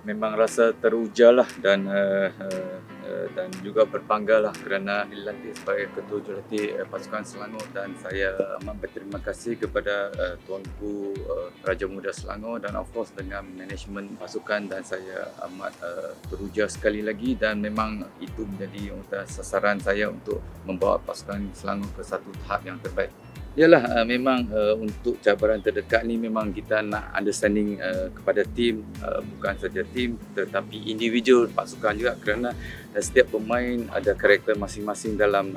Memang rasa teruja lah dan juga berbangga lah kerana dilantik sebagai Ketua Jurulatih Pasukan Selangor, dan saya amat berterima kasih kepada Tuanku Raja Muda Selangor dan of course dengan manajemen pasukan, dan saya amat teruja sekali lagi, dan memang itu menjadi sasaran saya untuk membawa pasukan Selangor ke satu tahap yang terbaik. Yalah, memang untuk cabaran terdekat ni memang kita nak understanding kepada tim, bukan saja tim tetapi individual pasukan juga, kerana setiap pemain ada karakter masing-masing dalam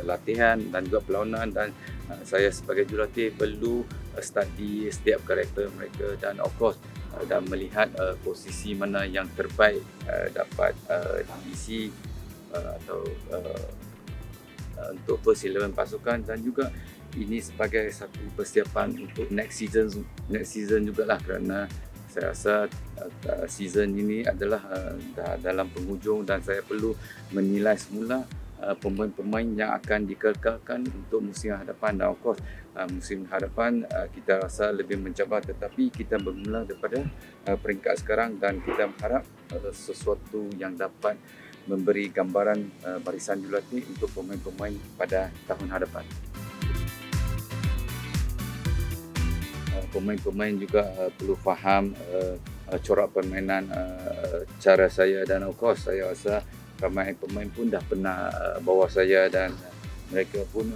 latihan dan juga perlawanan, dan saya sebagai jurulatih perlu study setiap karakter mereka, dan of course dan melihat posisi mana yang terbaik dapat diisi atau untuk first 11 pasukan, dan juga ini sebagai satu persiapan untuk next season jugalah, kerana saya rasa season ini adalah dalam penghujung, dan saya perlu menilai semula pemain-pemain yang akan dikekalkan untuk musim hadapan, dan of course musim hadapan kita rasa lebih mencabar, tetapi kita bermula daripada peringkat sekarang, dan kita berharap sesuatu yang dapat memberi gambaran barisan jurulatih untuk pemain-pemain pada tahun hadapan. Pemain-pemain juga perlu faham corak permainan cara saya, dan of course saya rasa ramai pemain pun dah pernah bawa saya, dan mereka pun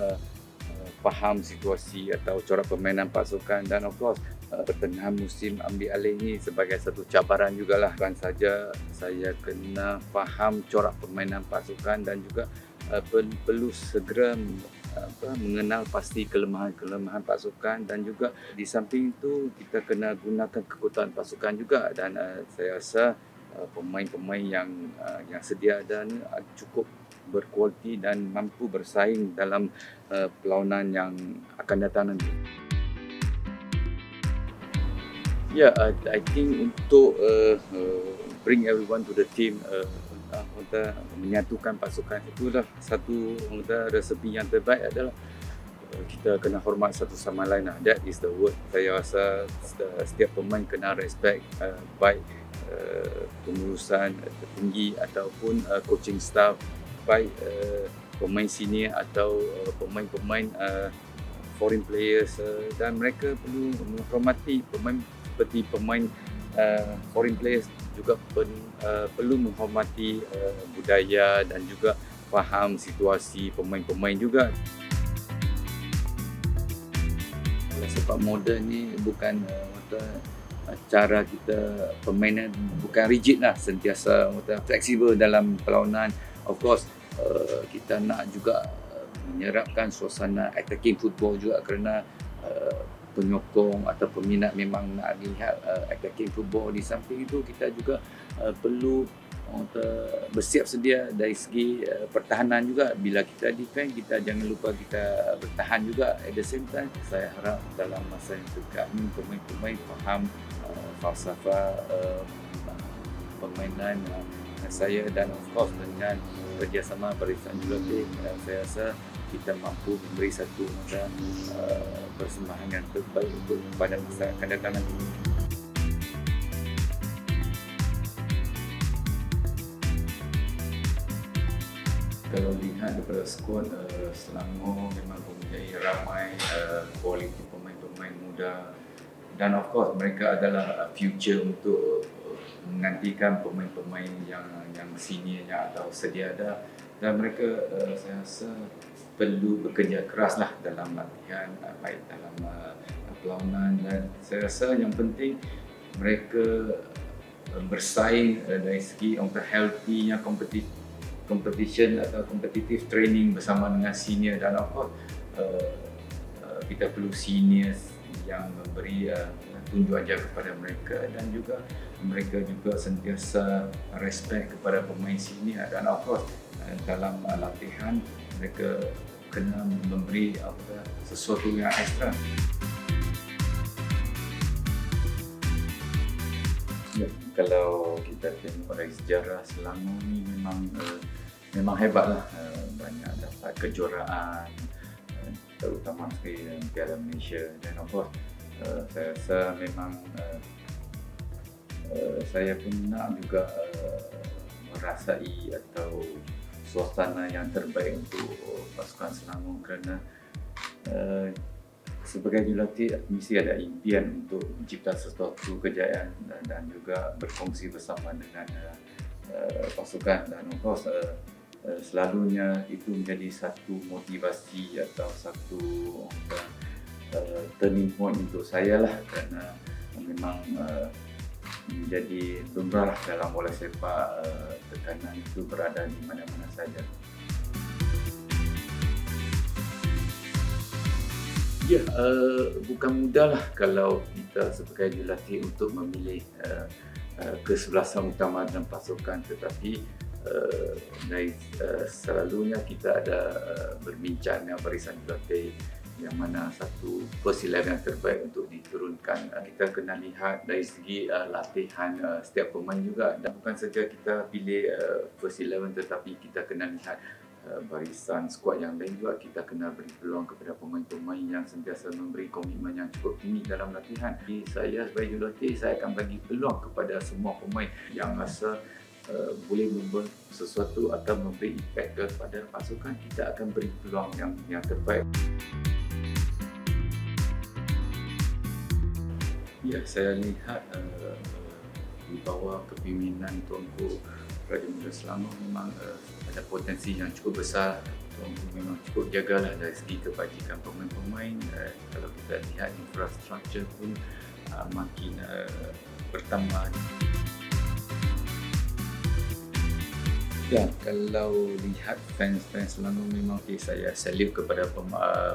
faham situasi atau corak permainan pasukan, dan of course pertengahan musim ambil alih ini sebagai satu cabaran jugalah. Bukan saja saya kena faham corak permainan pasukan, dan juga perlu segera mengenal pasti kelemahan-kelemahan pasukan, dan juga di samping itu kita kena gunakan kekuatan pasukan juga, dan saya rasa pemain-pemain yang sedia ada ni cukup berkualiti dan mampu bersaing dalam perlawanan yang akan datang nanti. Yeah, I think untuk bring everyone to the team, menyatukan pasukan, itulah satu resepi yang terbaik adalah kita kena hormat satu sama lain lah. That is the word. Saya rasa setiap pemain kena respect baik pengurusan tertinggi ataupun coaching staff, baik pemain senior atau pemain-pemain foreign players, dan mereka perlu menghormati pemain seperti pemain foreign players juga perlu menghormati budaya dan juga faham situasi pemain-pemain juga. Sepak moden ni bukan cara kita permainan bukan rigid lah, sentiasa fleksibel dalam perlawanan. Of course kita nak juga menyerapkan suasana attacking football juga, kerana penyokong atau peminat memang nak lihat attacking football. Di samping itu kita juga perlu bersiap sedia dari segi pertahanan juga. Bila kita defend, kita jangan lupa kita bertahan juga. At the same time, saya harap dalam masa yang dekat ni pemain-pemain faham falsafah permainan saya, dan of course dengan kerjasama barisan jurulatih, saya rasa kita mampu memberi satu persembahan yang terbaik untuk pada masa akan datang nanti. Kalau lihat daripada skuad Selangor memang mempunyai ramai kualiti pemain-pemain muda, dan of course mereka adalah future untuk menggantikan pemain-pemain yang seniornya atau sedia ada, dan mereka saya rasa perlu bekerja keraslah dalam latihan, baik dalam perlawanan, dan saya rasa yang penting mereka bersaing dari segi healthy-nya competition atau competitive training bersama dengan senior, dan of course kita perlu senior yang memberi tunjuk ajar kepada mereka, dan juga mereka juga sentiasa respect kepada pemain senior, dan of course dalam latihan mereka kena memberi sesuatu yang ekstra. Ya, kalau kita tengok dari sejarah Selangor ni memang hebatlah, banyak dapat kejuaraan, terutama sekali Piala Malaysia, dan of course saya rasa memang saya pun nak juga merasai atau suasana yang terbaik untuk pasukan Selangor kerana uh, sebagai jurulatih mesti ada impian untuk mencipta sesuatu kejayaan dan juga berkongsi bersama dengan pasukan dan of course selalunya itu menjadi satu motivasi atau satu turning point untuk saya lah kerana memang menjadi lumrah dalam bola sepak tekanan itu berada di mana-mana saja. Ya, bukan mudah lah kalau kita sebagai jurulatih untuk memilih kesebelasan utama dalam pasukan, tetapi dari selalunya kita ada berbincang dengan barisan jurulatih yang mana satu first 11 yang terbaik untuk diturunkan. Kita kena lihat dari segi latihan setiap pemain juga, dan bukan saja kita pilih first 11 tetapi kita kena lihat barisan skuad yang lain juga. Kita kena beri peluang kepada pemain-pemain yang sentiasa memberi komitmen yang cukup tinggi dalam latihan. Jadi saya sebagai jurulatih, saya akan bagi peluang kepada semua pemain yang rasa boleh membuat sesuatu atau memberi impak kepada pasukan. Kita akan beri peluang yang terbaik. Ya, saya lihat di bawah kepimpinan Tuanku Raja Muda Selangor memang ada potensi yang cukup besar. Tuanku memang cukup jagalah dari segi kebajikan pemain-pemain. Kalau kita lihat infrastruktur pun makin bertambah. Ya, kalau lihat fans-fans Selangor memang saya salute kepada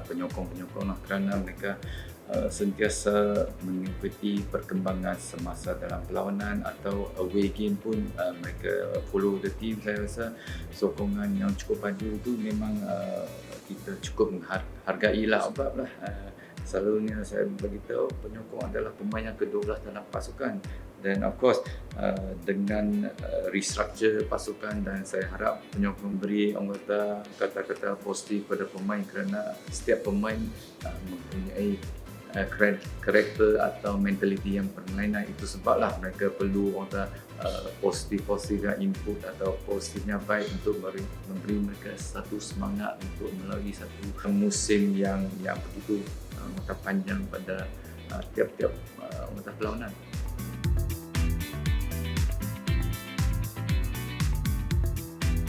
penyokong-penyokong lah kerana mereka sentiasa mengikuti perkembangan semasa dalam perlawanan atau away game pun mereka follow the team. Saya rasa sokongan yang cukup padu itu memang kita cukup menghargai lah. Sebab lah selalunya saya beritahu penyokong adalah pemain yang ke-12 dalam pasukan, dan of course dengan restructure pasukan, dan saya harap penyokong beri anggota kata-kata positif pada pemain kerana setiap pemain mempunyai karakter atau mentaliti yang permainan. Itu sebablah mereka perlu positif-positif input atau positifnya baik untuk memberi mereka satu semangat untuk melalui satu musim yang begitu panjang pada tiap-tiap perlawanan.